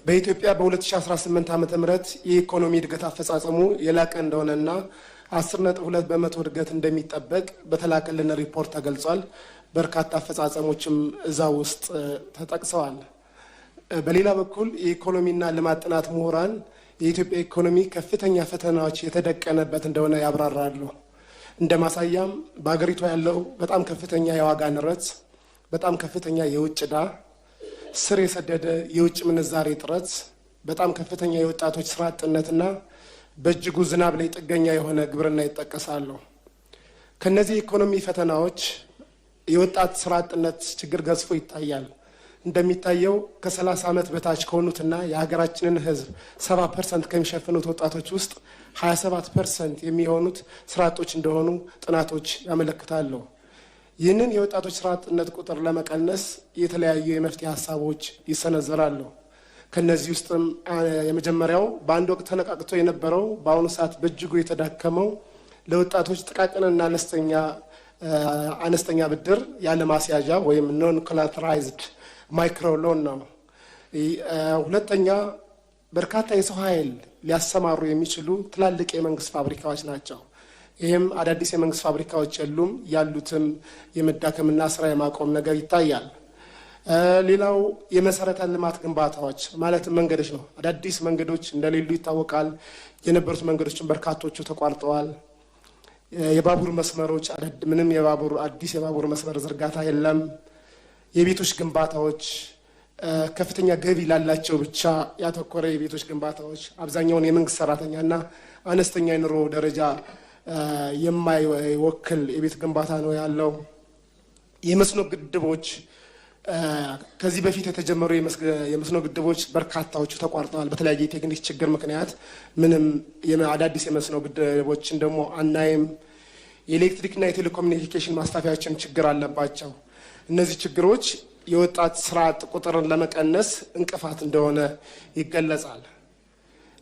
በኢትዮጵያ በ2018 ዓመተ ምህረት የኢኮኖሚ እድገት አፈጻጸሙ የላቀ እንደሆነና 10.2 በመቶ እድገት እንደሚጠበቅ በተላከልን ሪፖርት ተገልጿል። በርካታ አፈጻጸሞችም እዛው ውስጥ ተጠቅሰዋል። በሌላ በኩል የኢኮኖሚና ልማት ጥናት ምሁራን የኢትዮጵያ ኢኮኖሚ ከፍተኛ ፈተናዎች የተደቀነበት እንደሆነ ያብራራሉ። እንደ ማሳያም በአገሪቱ ያለው በጣም ከፍተኛ የዋጋ ንረት፣ በጣም ከፍተኛ የውጭ ዕዳ፣ ስር የሰደደ የውጭ ምንዛሬ እጥረት፣ በጣም ከፍተኛ የወጣቶች ስራ አጥነትና በእጅጉ ዝናብ ላይ ጥገኛ የሆነ ግብርና ይጠቀሳሉ። ከነዚህ የኢኮኖሚ ፈተናዎች የወጣት ስራ አጥነት ችግር ገዝፎ ይታያል። እንደሚታየው ከ30 ዓመት በታች ከሆኑትና የሀገራችንን ሕዝብ 70% ከሚሸፍኑት ወጣቶች ውስጥ 27% የሚሆኑት ስራ አጦች እንደሆኑ ጥናቶች ያመለክታሉ። ይህንን የወጣቶች ስራ አጥነት ቁጥር ለመቀነስ የተለያዩ የመፍትሄ ሀሳቦች ይሰነዘራሉ። ከነዚህ ውስጥም የመጀመሪያው በአንድ ወቅት ተነቃቅቶ የነበረው በአሁኑ ሰዓት በእጅጉ የተዳከመው ለወጣቶች ጥቃቅንና አነስተኛ ብድር ያለ ማስያዣ ወይም ኖን ኮላተራይዝድ ማይክሮ ሎን ነው። ሁለተኛ በርካታ የሰው ኃይል ሊያሰማሩ የሚችሉ ትላልቅ የመንግስት ፋብሪካዎች ናቸው። ይህም አዳዲስ የመንግስት ፋብሪካዎች የሉም፣ ያሉትም የመዳከምና ስራ የማቆም ነገር ይታያል። ሌላው የመሰረተ ልማት ግንባታዎች ማለት መንገዶች ነው። አዳዲስ መንገዶች እንደሌሉ ይታወቃል። የነበሩት መንገዶችን በርካቶቹ ተቋርጠዋል። የባቡር መስመሮች ምንም አዲስ የባቡር መስመር ዝርጋታ የለም። የቤቶች ግንባታዎች ከፍተኛ ገቢ ላላቸው ብቻ ያተኮረ የቤቶች ግንባታዎች አብዛኛውን የመንግስት ሰራተኛና አነስተኛ የኑሮ ደረጃ የማይወክል የቤት ግንባታ ነው ያለው። የመስኖ ግድቦች ከዚህ በፊት የተጀመሩ የመስኖ ግድቦች በርካታዎቹ ተቋርጠዋል። በተለያየ የቴክኒክ ችግር ምክንያት ምንም አዳዲስ የመስኖ ግድቦችን ደግሞ አናይም። የኤሌክትሪክና የቴሌኮሙኒኬሽን ማስፋፊያዎችን ችግር አለባቸው። እነዚህ ችግሮች የወጣት ስራ አጥ ቁጥርን ለመቀነስ እንቅፋት እንደሆነ ይገለጻል።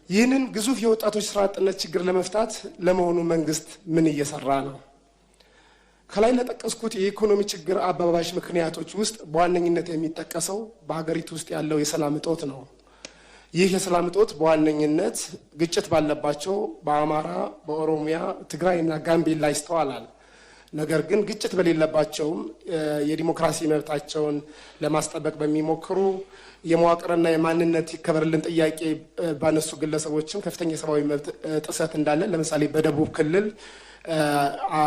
ይህንን ግዙፍ የወጣቶች ስራ አጥነት ችግር ለመፍታት ለመሆኑ መንግስት ምን እየሰራ ነው? ከላይ ለጠቀስኩት የኢኮኖሚ ችግር አባባሽ ምክንያቶች ውስጥ በዋነኝነት የሚጠቀሰው በሀገሪቱ ውስጥ ያለው የሰላም እጦት ነው። ይህ የሰላም እጦት በዋነኝነት ግጭት ባለባቸው በአማራ፣ በኦሮሚያ፣ ትግራይና ጋምቤላ ይስተዋላል። ነገር ግን ግጭት በሌለባቸውም የዲሞክራሲ መብታቸውን ለማስጠበቅ በሚሞክሩ የመዋቅርና የማንነት ይከበርልን ጥያቄ ባነሱ ግለሰቦችም ከፍተኛ የሰብአዊ መብት ጥሰት እንዳለ ለምሳሌ በደቡብ ክልል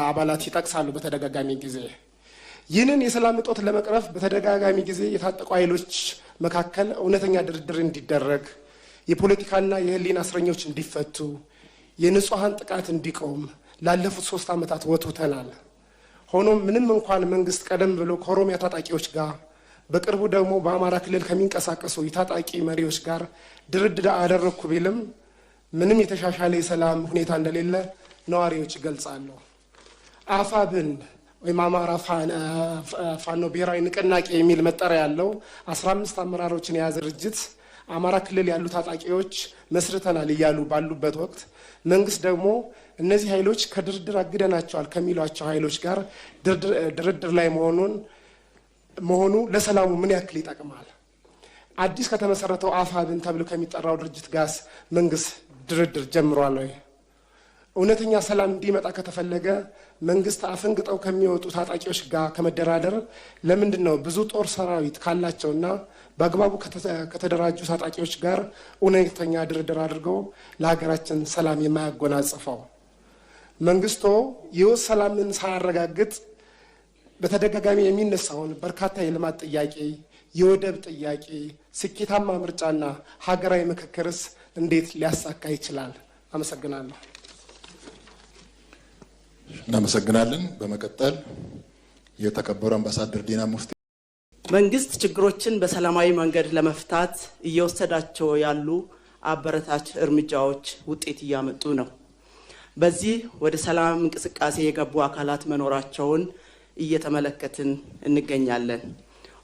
አባላት ይጠቅሳሉ በተደጋጋሚ ጊዜ። ይህንን የሰላም እጦት ለመቅረፍ በተደጋጋሚ ጊዜ የታጠቁ ኃይሎች መካከል እውነተኛ ድርድር እንዲደረግ፣ የፖለቲካና የህሊና እስረኞች እንዲፈቱ፣ የንጹሐን ጥቃት እንዲቆም ላለፉት 3 ዓመታት ወትውተናል። ሆኖም ምንም እንኳን መንግስት ቀደም ብሎ ከኦሮሚያ ታጣቂዎች ጋር በቅርቡ ደግሞ በአማራ ክልል ከሚንቀሳቀሱ የታጣቂ መሪዎች ጋር ድርድር አደረግኩ ቢልም ምንም የተሻሻለ የሰላም ሁኔታ እንደሌለ ነዋሪዎች ይገልጻሉ። አፋብን ወይም አማራ ፋኖ ብሔራዊ ንቅናቄ የሚል መጠሪያ ያለው 15 አመራሮችን የያዘ ድርጅት አማራ ክልል ያሉ ታጣቂዎች መስርተናል እያሉ ባሉበት ወቅት መንግስት ደግሞ እነዚህ ኃይሎች ከድርድር አግደናቸዋል ከሚሏቸው ኃይሎች ጋር ድርድር ላይ መሆኑ ለሰላሙ ምን ያክል ይጠቅማል? አዲስ ከተመሰረተው አፋብን ተብሎ ከሚጠራው ድርጅት ጋር መንግስት ድርድር ጀምሯል ወይ? እውነተኛ ሰላም እንዲመጣ ከተፈለገ መንግስት አፈንግጠው ከሚወጡ ታጣቂዎች ጋር ከመደራደር ለምንድን ነው ብዙ ጦር ሰራዊት ካላቸውና በአግባቡ ከተደራጁ ታጣቂዎች ጋር እውነተኛ ድርድር አድርገው ለሀገራችን ሰላም የማያጎናጽፈው? መንግስቶ የውስጥ ሰላምን ሳያረጋግጥ በተደጋጋሚ የሚነሳውን በርካታ የልማት ጥያቄ፣ የወደብ ጥያቄ፣ ስኬታማ ምርጫና ሀገራዊ ምክክርስ እንዴት ሊያሳካ ይችላል? አመሰግናለሁ። እናመሰግናለን። በመቀጠል የተከበሩ አምባሳደር ዲና ሙፍቲ። መንግስት ችግሮችን በሰላማዊ መንገድ ለመፍታት እየወሰዳቸው ያሉ አበረታች እርምጃዎች ውጤት እያመጡ ነው። በዚህ ወደ ሰላም እንቅስቃሴ የገቡ አካላት መኖራቸውን እየተመለከትን እንገኛለን።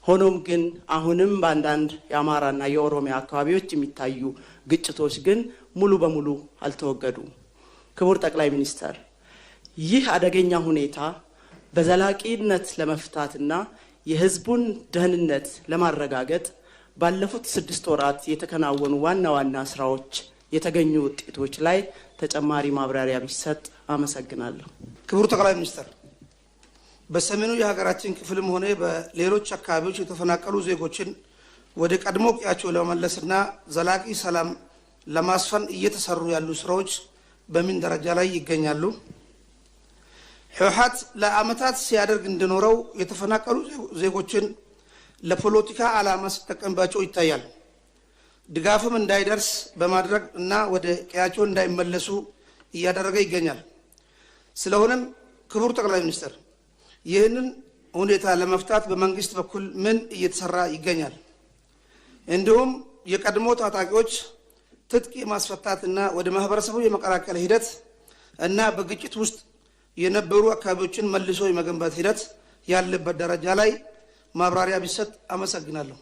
ሆኖም ግን አሁንም በአንዳንድ የአማራና የኦሮሚያ አካባቢዎች የሚታዩ ግጭቶች ግን ሙሉ በሙሉ አልተወገዱም። ክቡር ጠቅላይ ሚኒስተር፣ ይህ አደገኛ ሁኔታ በዘላቂነት ለመፍታትና የህዝቡን ደህንነት ለማረጋገጥ ባለፉት 6 ወራት የተከናወኑ ዋና ዋና ስራዎች የተገኙ ውጤቶች ላይ ተጨማሪ ማብራሪያ ቢሰጥ አመሰግናለሁ። ክቡር ጠቅላይ ሚኒስትር፣ በሰሜኑ የሀገራችን ክፍልም ሆነ በሌሎች አካባቢዎች የተፈናቀሉ ዜጎችን ወደ ቀድሞ ቀያቸው ለመመለስና ዘላቂ ሰላም ለማስፈን እየተሰሩ ያሉ ስራዎች በምን ደረጃ ላይ ይገኛሉ? ህወሓት ለአመታት ሲያደርግ እንደኖረው የተፈናቀሉ ዜጎችን ለፖለቲካ ዓላማ ሲጠቀምባቸው ይታያል። ድጋፍም እንዳይደርስ በማድረግ እና ወደ ቀያቸው እንዳይመለሱ እያደረገ ይገኛል። ስለሆነም ክቡር ጠቅላይ ሚኒስትር፣ ይህንን ሁኔታ ለመፍታት በመንግስት በኩል ምን እየተሰራ ይገኛል? እንዲሁም የቀድሞ ታጣቂዎች ትጥቅ የማስፈታትና ወደ ማህበረሰቡ የመቀላቀል ሂደት እና በግጭት ውስጥ የነበሩ አካባቢዎችን መልሶ የመገንባት ሂደት ያለበት ደረጃ ላይ ማብራሪያ ቢሰጥ አመሰግናለሁ።